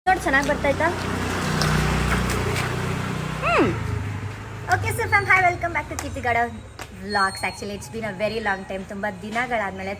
ನೋಡಿ ಚೆನ್ನಾಗಿ ಬರ್ತಾಯ್ತಾ? Okay sir fam, hi, welcome back to Keerthigowda vlogs. Actually it's been a very long time. ತುಂಬ ದಿನಗಳಾದಮೇಲೆ,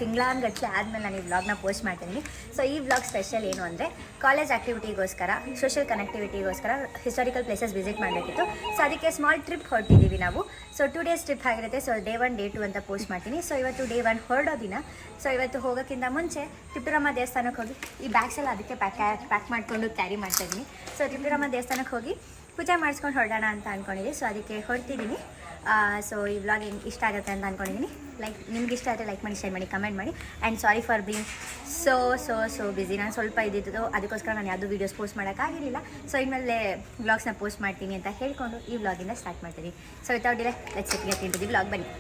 ತಿಂಗಳಾನ್ಗಟ್ಟಲೆ ಆದಮೇಲೆ ನಾನು ಈ ವ್ಲಾಗ್ನ ಪೋಸ್ಟ್ ಮಾಡ್ತೀನಿ. ಸೊ ಈ ವ್ಲಾಗ್ ಸ್ಪೆಷಲ್ ಏನು ಅಂದರೆ, ಕಾಲೇಜ್ ಆ್ಯಕ್ಟಿವಿಟಿಗೋಸ್ಕರ, ಸೋಷಿಯಲ್ ಕನೆಕ್ಟಿವಿಟಿಗೋಸ್ಕರ ಹಿಸ್ಟಾರಿಕಲ್ ಪ್ಲೇಸಸ್ ವಿಸಿಟ್ ಮಾಡಬೇಕಿತ್ತು. ಸೊ ಅದಕ್ಕೆ ಸ್ಮಾಲ್ ಟ್ರಿಪ್ ಹೊರಟಿದ್ದೀವಿ ನಾವು. ಸೊ 2 days ಟ್ರಿಪ್ ಆಗಿರುತ್ತೆ. ಸೊ ಡೇ 1 ಡೇ 2 ಅಂತ ಪೋಸ್ಟ್ ಮಾಡ್ತೀನಿ. ಸೊ ಇವತ್ತು ಡೇ 1 ಹೊರಡೋ ದಿನ. ಸೊ ಇವತ್ತು ಹೋಗೋಕ್ಕಿಂತ ಮುಂಚೆ ತಿಪ್ಪುರಮ್ಮ ದೇವಸ್ಥಾನಕ್ಕೆ ಹೋಗಿ, ಈ ಬ್ಯಾಗ್ಸ್ ಎಲ್ಲ ಅದಕ್ಕೆ ಪ್ಯಾಕ್ ಮಾಡಿಕೊಂಡು ಕ್ಯಾರಿ ಮಾಡ್ತಾಯಿದ್ದೀನಿ. ಸೊ ತಿಪ್ಪುರಮ್ಮ ದೇವಸ್ಥಾನಕ್ಕೆ ಹೋಗಿ ಪೂಜೆ ಮಾಡಿಸ್ಕೊಂಡು ಹೊರಡೋಣ ಅಂತ ಅಂದ್ಕೊಂಡಿದ್ದೀನಿ. ಸೊ ಅದಕ್ಕೆ ಹೊರಡ್ತಿದ್ದೀನಿ. ಸೊ ಈ ವ್ಲಾಗ್ ಇಷ್ಟ ಆಗುತ್ತೆ ಅಂತ ಅಂದ್ಕೊಂಡಿದ್ದೀನಿ. ನಿಮ್ಗೆ ಇಷ್ಟ ಆದರೆ ಲೈಕ್ ಮಾಡಿ, ಶೇರ್ ಮಾಡಿ, ಕಮೆಂಟ್ ಮಾಡಿ. And sorry for being so busy. ನಾನು ಸ್ವಲ್ಪ ಇದ್ದಿದ್ದು, ಅದಕ್ಕೋಸ್ಕರ ನಾನು ಯಾವುದೂ ವೀಡಿಯೋಸ್ ಪೋಸ್ಟ್ ಮಾಡೋಕ್ಕಾಗಿರಲಿಲ್ಲ. ಸೊ ಇನ್ಮೇಲೆ ವ್ಲಾಗ್ಸ್ನ ಪೋಸ್ಟ್ ಮಾಡ್ತೀನಿ ಅಂತ ಹೇಳ್ಕೊಂಡು ಈ ವ್ಲಾಗಿಂದ ಸ್ಟಾರ್ಟ್ ಮಾಡ್ತೀನಿ. So without delay let's get into the vlog. ಬನ್ನಿ.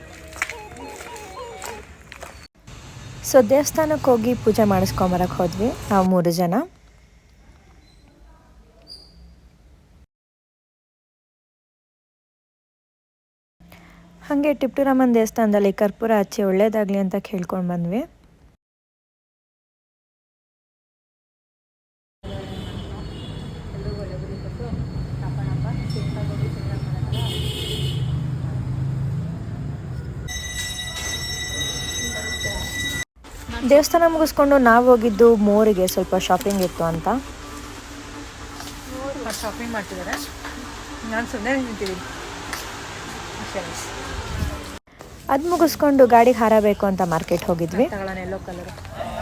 ಸೊ ದೇವಸ್ಥಾನಕ್ಕೆ ಹೋಗಿ ಪೂಜೆ ಮಾಡಿಸ್ಕೊಂಬರಕ್ಕೆ ಹೋದ್ವಿ ನಾವು 3 ಜನ. ಹಾಗೆ ಟಿಪ್ಪುರಮ್ಮನ ದೇವಸ್ಥಾನದಲ್ಲಿ ಕರ್ಪೂರ ಹಚ್ಚಿ ಒಳ್ಳೇದಾಗಲಿ ಅಂತ ಕೇಳ್ಕೊಂಡು ಬಂದ್ವಿ. ದೇವಸ್ಥಾನ ಮುಗಿಸ್ಕೊಂಡು ನಾವು ಹೋಗಿದ್ದು ಮೋರಿಗೆ, ಸ್ವಲ್ಪ ಶಾಪಿಂಗ್ ಇತ್ತು ಅಂತ. ಶಾಪಿಂಗ್ ಮಾಡ್ತಿದ್ದಾರೆ, ನಾನು ಸುಮ್ಮನೆ ನಿಂತಿದ್ದೀನಿ. ಅದು ಮುಗಿಸ್ಕೊಂಡು ಗಾಡಿಗೆ ಹಾರ ಬೇಕು ಅಂತ ಮಾರ್ಕೆಟ್ ಹೋಗಿದ್ವಿ. ತಗೊಳ್ಳೋಣ ಎಲ್ಲೋ ಕಲರು,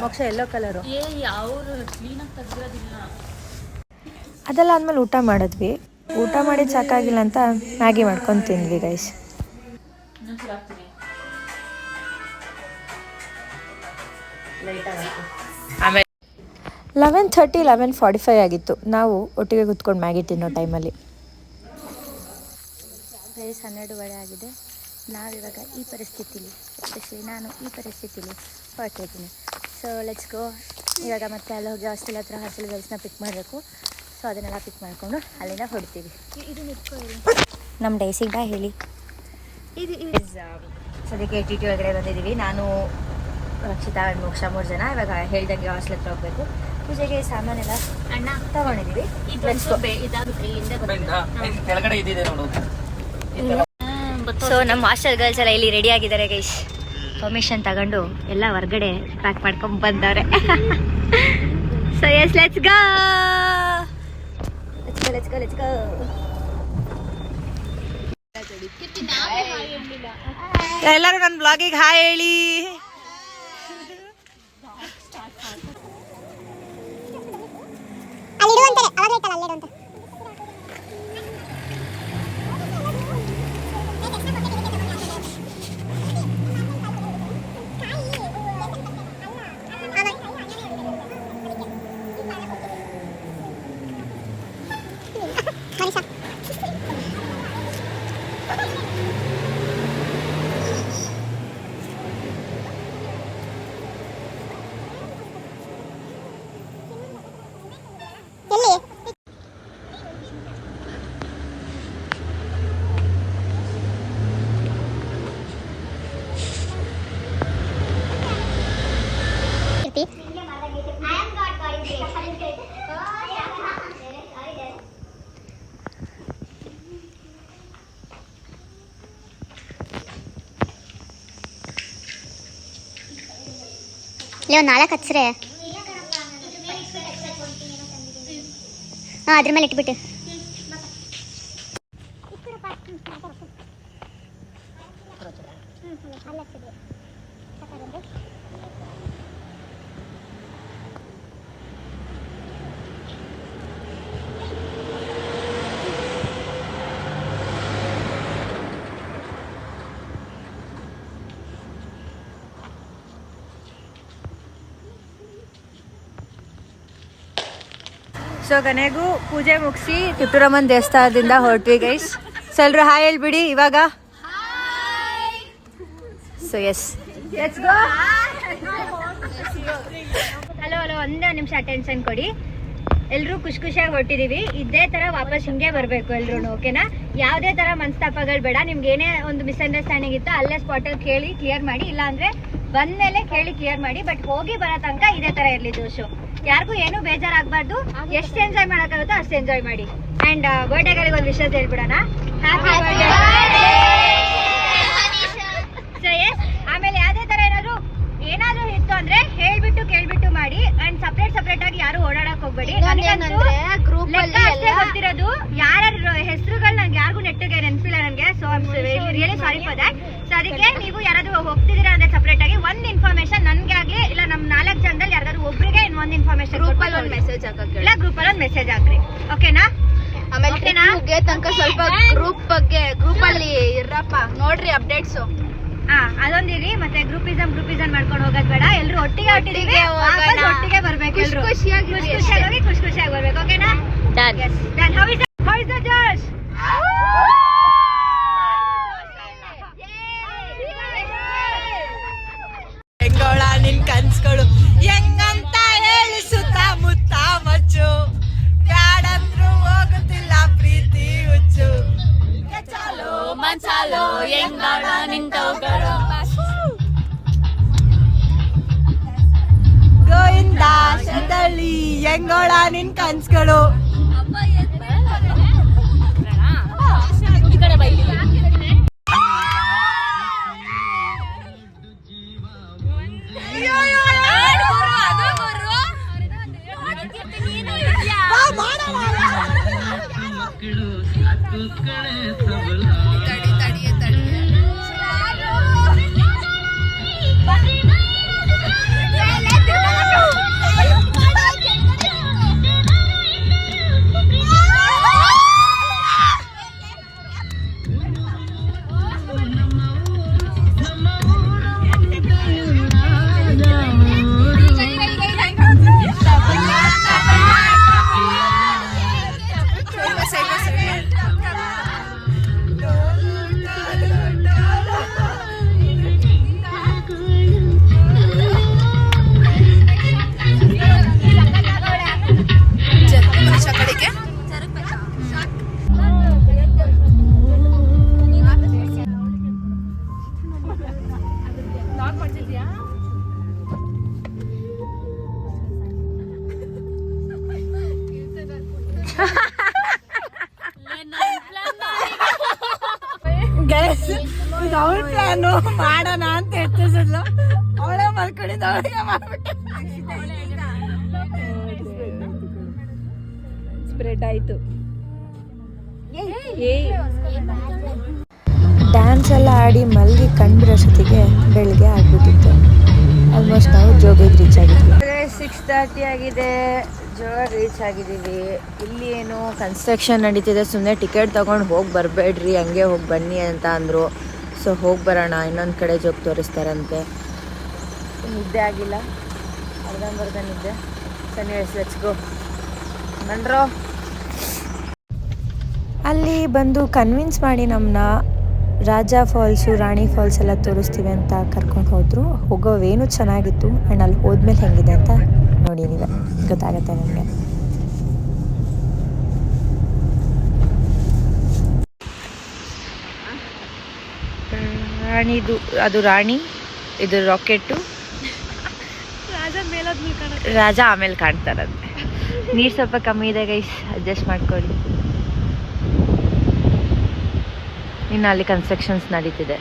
ಮೋಕ್ಷ ಎಲ್ಲೋ ಕಲರು. ಅದೆಲ್ಲ ಆದ್ಮೇಲೆ ಊಟ ಮಾಡಿದ್ವಿ. ಊಟ ಮಾಡಿದ್ದು ಸಾಕಾಗಿಲ್ಲ ಅಂತ ಮ್ಯಾಗಿ ಮಾಡ್ಕೊಂಡು ತಿಂದ್ವಿ ಗೈಸ್. 11:30 11:45 ಆಗಿತ್ತು ನಾವು ಒಟ್ಟಿಗೆ ಕೂತ್ಕೊಂಡು ಮ್ಯಾಗಿ ತಿನ್ನೋ ಟೈಮಲ್ಲಿ. ಗೈಸ್ 12 ಆಗಿದೆ. ನಾವಿವಾಗ ಈ ಪರಿಸ್ಥಿತಿಲಿ, ಎಸ್ಪೆಷಲಿ ನಾನು ಈ ಪರಿಸ್ಥಿತಿಲಿ ಹೊರಟಿದ್ದೀನಿ. So let's go. ಇವಾಗ ಮತ್ತೆ ಅಲ್ಲಿ ಹೋಗಿ ಹಾಸ್ಟೆಲ್ ಹತ್ರ ಹಾಸ್ಟೆಲ್ ಗರ್ಲ್ಸ್ನ ಪಿಕ್ ಮಾಡಬೇಕು. ಸೊ ಅದನ್ನೆಲ್ಲ ಪಿಕ್ ಮಾಡಿಕೊಂಡು ಅಲ್ಲಿಂದ ಹೊಡ್ತೀವಿ. ನಮ್ಮ ಡೈಸಿಗೆ ಬಾಯ್ ಹೇಳಿ. ಸದ್ಯಕ್ಕೆ ಟಿ ಟಿ ಒಳಗಡೆ ಬಂದಿದ್ದೀವಿ. ನಾನು, ರಕ್ಷಿತಾ, ಮೋಕ್ಷ 3 ಜನ. ಇವಾಗ ಹೇಳ್ದಂಗೆ ಹಾಸ್ಟೆಲ್ ಹತ್ರ ಹೋಗಬೇಕು. ಪೂಜೆಗೆ ಸಾಮಾನೆಲ್ಲ ತಗೊಂಡಿದ್ದೀವಿ. ಸೊ ನಮ್ಮ ಹಾಸ್ಟೆಲ್ ಗರ್ಲ್ಸ್ ಎಲ್ಲ ಇಲ್ಲಿ ರೆಡಿ ಆಗಿದ್ದಾರೆ ಗೈಸ್. ಪರ್ಮಿಷನ್ ತಗೊಂಡು ಎಲ್ಲ ಹೊರಗಡೆ ಪ್ಯಾಕ್ ಮಾಡ್ಕೊಂಡು ಬಂದವ್ರೆ. So yes, let's go. ಎಲ್ಲರೂ ನನ್ನ ಬ್ಲಾಗಿಗೆ ಹಾಯ್ ಹೇಳಿ. ಲೇ ಒಂದು 4 ಹಚ್ಚ್ರೆ. ಹಾಂ, ಅದ್ರ ಮೇಲೆ ಇಟ್ಬಿಟ್ಟು. ಸೊ ಕೊನೆಗೂ ಪೂಜೆ ಮುಗಿಸಿ ತಿಪ್ಪುರಮ್ಮನ ದೇವಸ್ಥಾನದಿಂದ ಹೊರಟ್ವಿ ಗೈಸ್. ಸೊ ಎಲ್ಲರೂ ಹಾಯ್ ಹೇಳ್ಬಿಡಿ ಇವಾಗ. So yes, let's go. Hello ಒಂದೇ ನಿಮಿಷ ಅಟೆನ್ಷನ್ ಕೊಡಿ. ಎಲ್ಲರೂ ಖುಷಿಯಾಗಿ ಹೊರಟಿದ್ದೀವಿ. ಇದೇ ಥರ ವಾಪಸ್ ಹಿಂಗೆ ಬರಬೇಕು ಎಲ್ಲರೂ, ಓಕೆನಾ? ಯಾವುದೇ ಥರ ಮನಸ್ತಾಪಗಳು ಬೇಡ. ನಿಮ್ಗೆ ಏನೇ ಒಂದು ಮಿಸ್ಅಂಡರ್ಸ್ಟ್ಯಾಂಡಿಂಗ್ ಇತ್ತು ಅಲ್ಲೇ ಸ್ಪಾಟಲ್ಲಿ ಕೇಳಿ ಕ್ಲಿಯರ್ ಮಾಡಿ, ಇಲ್ಲಾಂದರೆ ಬಂದಮೇಲೆ ಕೇಳಿ ಕ್ಲಿಯರ್ ಮಾಡಿ. ಬಟ್ ಹೋಗಿ ಬರೋ ತನಕ ಇದೇ ಥರ ಇರಲಿ ಜೋಶು. ಯಾರಿಗೂ ಏನು ಬೇಜಾರಾಗಬಾರ್ದು. ಎಷ್ಟು ಎಂಜಾಯ್ ಮಾಡೋಕ್ಕಾಗುತ್ತೋ ಅಷ್ಟು ಎಂಜಾಯ್ ಮಾಡಿ. ಅಂಡ್ ಬರ್ಡೇಗಳಿಗೆ ಒಂದು ವಿಷಯ ಹೇಳ್ಬಿಡೋಣ. Happy birthday. ಆಮೇಲೆ ಯಾವ್ದೇ ತರ ಏನಾದ್ರೂ ಇತ್ತು ಅಂದ್ರೆ ಕೇಳ್ಬಿಟ್ಟು ಮಾಡಿ. ಅಂಡ್ ಸಪ್ರೇಟ್ ಆಗಿ ಯಾರು ಓಡಾಡಕ್ ಹೋಗ್ಬೇಡಿ. ಗೊತ್ತಿರೋದು ಯಾರ ಹೆಸರುಗಳು ನಂಗೆ ಯಾರಿಗೂ ನೆಟ್ಟಿಗೆ ನೆನಪಿಲ್ಲ ನನಗೆ. So really sorry for that. So ಅದಕ್ಕೆ ನೀವು ಯಾರಾದ್ರೂ ಹೋಗ್ತಿದ್ದೀರಾ ಅಂದ್ರೆ ಸಪ್ರೇಟ್ ಆಗಿ ಒಂದು ಇನ್ಫಾರ್ಮೇಶನ್ ನನ್ಗೆ ಆಗ್ಲಿ ಇಲ್ಲ ನಮ್ 4 ಜನದಲ್ಲಿ ಯಾರಾದ್ರೂ ಒಬ್ರಿಗೆ ಒಂದು ಇನ್ಫಾರ್ಮೇಶನ್ ಗ್ರೂಪಲ್ಲಿ ಒಂದು ಮೆಸೇಜ್ ಹಾಕಿ ಇಲ್ಲ ಗ್ರೂಪಲ್ಲಿ ಒಂದು ಮೆಸೇಜ್ ಹಾಕ್ರಿ. ಓಕೆನಾ? ಆಮೇಲೆ ಮುಗಿಯೋ ತನಕ ಸ್ವಲ್ಪ ಗ್ರೂಪ್ ಅಲ್ಲಿ ಇರಪ್ಪ ನೋಡ್ರಿ ಅಪ್ಡೇಟ್ಸ್. ಅದೊಂದಿರಿ. ಮತ್ತೆ ಗ್ರೂಪಿಸಮ್ ಮಾಡ್ಕೊಂಡು ಹೋಗೋದ್ ಬೇಡ. ಎಲ್ರು ಒಟ್ಟಿಗೆ ಬರ್ಬೇಕು. ಎಲ್ರು ಖುಷಿಯಾಗಿ ಬರ್ಬೇಕು. ಓಕೆನಾ? ಡನ್. ಹೌ ಇಸ್ ದ ಜೋಶ್? ಹೆಂಗೋಳ ನಿನ್ ಕನ್ಸ್ಗಳು ಹೆಂಗಂತ ಹೇಳಿ ಸುತ್ತ ಮುತ್ತ ಮಚ್ಚು ಬ್ಯಾಡಂದ್ರು ಹೋಗುತ್ತಿಲ್ಲ ಪ್ರೀತಿ ಹುಚ್ಚು ಚಾಲೋ ಮನ್ಸಾಲೋ ಹೆಂಗೋಳ ನಿಂತೋಗಳು ಗೋವಿಂದ ಶತಳಿ ಹೆಂಗೋಳ ನಿನ್ ಕನ್ಸ್ಗಳು. ಅವ್ಳ ಪ್ಲಾನು ಮಾಡೋಣ ಅಂತ ಎತ್ತಿಸಲ್ಲ ಅವಳೇ ಮಲ್ಕೊಂಡಿದ್ದ ಅವಳಿಗೆ ಮಾಡ್ಬಿಟ್ಟೆ ಸ್ಪ್ರೆಡ್ ಆಯ್ತು. ಡ್ಯಾನ್ಸ್ ಎಲ್ಲ ಆಡಿ ಮಲ್ಗಿ ಕಂಡ್ಬಿಡೋಷ್ಟೊತ್ತಿಗೆ ಬೆಳಿಗ್ಗೆ ಆಗ್ಬಿಟ್ಟಿತ್ತು. ಆಲ್ಮೋಸ್ಟ್ ನಾವು ಜೋಗಿಗೆ ರೀಚ್ ಆಗಿದ್ವಿ. 6:30 ಆಗಿದೆ. ಜೋಗ ರೀಚ್ ಆಗಿದ್ದೀವಿ. ಇಲ್ಲಿ ಏನು ಕನ್ಸ್ಟ್ರಕ್ಷನ್ ನಡೀತಿದೆ. ಸುಮ್ಮನೆ ಟಿಕೆಟ್ ತೊಗೊಂಡು ಹೋಗಿ ಬರಬೇಡ್ರಿ, ಹಂಗೆ ಹೋಗಿ ಬನ್ನಿ ಅಂತ ಅಂದರು. ಸೊ ಹೋಗಿ ಬರೋಣ. ಇನ್ನೊಂದು ಕಡೆ ಜೋಗ ತೋರಿಸ್ತಾರಂತೆ. ನಿದ್ದೆ ಆಗಿಲ್ಲ, ಅರ್ಧಂಬರ್ಧ ನಿದ್ದೆ. ಲೆಟ್ಸ್ ಗೋ ಬನ್ರೋ. ಅಲ್ಲಿ ಬಂದು ಕನ್ವಿನ್ಸ್ ಮಾಡಿ ನಮ್ಮನ್ನ ರಾಜ ಫಾಲ್ಸು ರಾಣಿ ಫಾಲ್ಸ್ ಎಲ್ಲ ತೋರಿಸ್ತೀವಿ ಅಂತ ಕರ್ಕೊಂಡು ಹೋದರು. ಹೋಗೋ ವೇನು ಚೆನ್ನಾಗಿತ್ತು. ಆ್ಯಂಡ್ ಅಲ್ಲಿ ಹೋದ್ಮೇಲೆ ಹೆಂಗಿದೆ ಅಂತ ನೋಡಿ, ನೀವು ಗೊತ್ತಾಗುತ್ತೆ ನಿಮಗೆ. ರಾಣಿದು ಅದು ರಾಣಿ, ಇದು ರಾಕೆಟ್ಟು. ರಾಜ ಆಮೇಲೆ ಕಾಣ್ತಾರಂತೆ. ನೀರು ಸ್ವಲ್ಪ ಕಮ್ಮಿ ಇದೆ ಗೈಸ್, ಅಡ್ಜಸ್ಟ್ ಮಾಡ್ಕೊಳ್ಳಿ. ಇನ್ನು ಅಲ್ಲಿ ಕನ್ಸ್ಟ್ರಕ್ಷನ್ಸ್ ನಡೀತಿದೆ.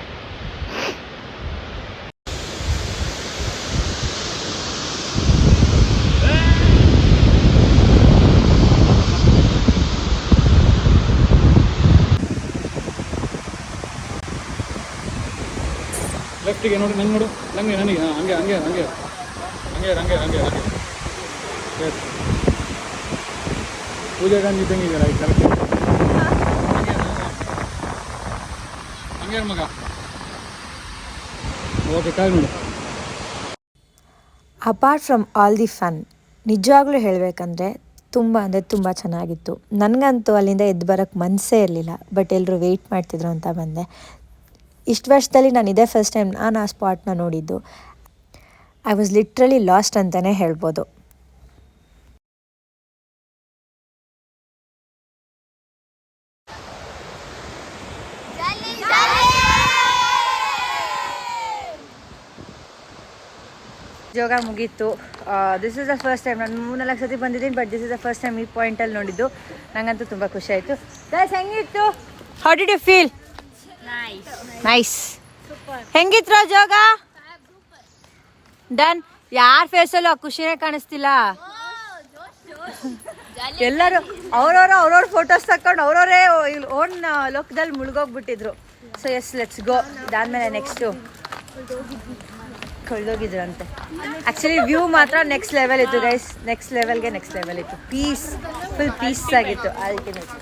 ಲೆಫ್ಟಿಗೆ ನೋಡಿ, ನಂಗೆ ನೋಡು, ನನಗೆ ಹಂಗೆ ಹಂಗೆ ಹಂಗೆ ಹಂಗೆ ಹಂಗೆ ಹಂಗೆ ಹಂಗೆ ಎಸ್ ಪೂಜಾ ಗಾಂಧಿ ಇದ್ದಂಗೆ ಇದೆಯಲ್ಲ ಈ ಕರೆಕ್ಟ್ ಹಂಗೆ ಮಗ. ಓಕೆ ಕಾಲ್ ನೋಡು. Apart from all the fun, ನಿಜವಾಗ್ಲೂ ಹೇಳಬೇಕಂದ್ರೆ ತುಂಬ ಚೆನ್ನಾಗಿತ್ತು. ನನಗಂತೂ ಅಲ್ಲಿಂದ ಎದ್ದು ಬರೋಕ್ಕೆ ಮನಸ್ಸೇ ಇರಲಿಲ್ಲ. ಬಟ್ ಎಲ್ಲರೂ ವೆಯ್ಟ್ ಮಾಡ್ತಿದ್ರು ಅಂತ ಬಂದೆ. ಇಷ್ಟು ವರ್ಷದಲ್ಲಿ ನಾನು ಇದೇ ಫಸ್ಟ್ ಟೈಮ್ ನಾನು ಆ ಸ್ಪಾಟ್ನ ನೋಡಿದ್ದು. ಐ ವಾಸ್ ಲಿಟ್ರಲಿ ಲಾಸ್ಟ್ ಅಂತಲೇ ಹೇಳ್ಬೋದು. ಯೋಗ ಮುಗೀತು. This is the first time ನಾನು 3-4 ಸತಿ ಬಂದಿದ್ದೀನಿ, but this is the first time ಈ ಪಾಯಿಂಟಲ್ಲಿ ನೋಡಿದ್ದು. ನನಗಂತೂ ತುಂಬ ಖುಷಿ ಆಯಿತು. ಗೈಸ್ ಹೆಂಗಿತ್ತು? How did you feel? Nice. ಹೆಂಗಿತ್ತು ಜೋಗ? ಡನ್. ಯಾರ ಫೇಸಲ್ಲೂ ಆ ಖುಷಿನೇ ಕಾಣಿಸ್ತಿಲ್ಲ. ಎಲ್ಲರೂ ಅವ್ರವ್ರ ಫೋಟೋಸ್ ತಕೊಂಡು ಅವ್ರವರೇ ಓನ್ ಲೋಕದಲ್ಲಿ ಮುಳುಗೋಗ್ಬಿಟ್ಟಿದ್ರು. So yes, let's go. ಇದಾದ್ಮೇಲೆ ನೆಕ್ಸ್ಟು ಕಳೆದೋಗಿದ್ರಂತೆ. ಆ್ಯಕ್ಚುಲಿ ವ್ಯೂ ಮಾತ್ರ ನೆಕ್ಸ್ಟ್ ಲೆವೆಲ್ ಇತ್ತು ಗೈಸ್, ನೆಕ್ಸ್ಟ್ ಲೆವೆಲ್ ಇತ್ತು. ಪೀಸ್, ಫುಲ್ ಪೀಸ್ ಆಗಿತ್ತು ಅಲ್ಟಿಮೇಟ್.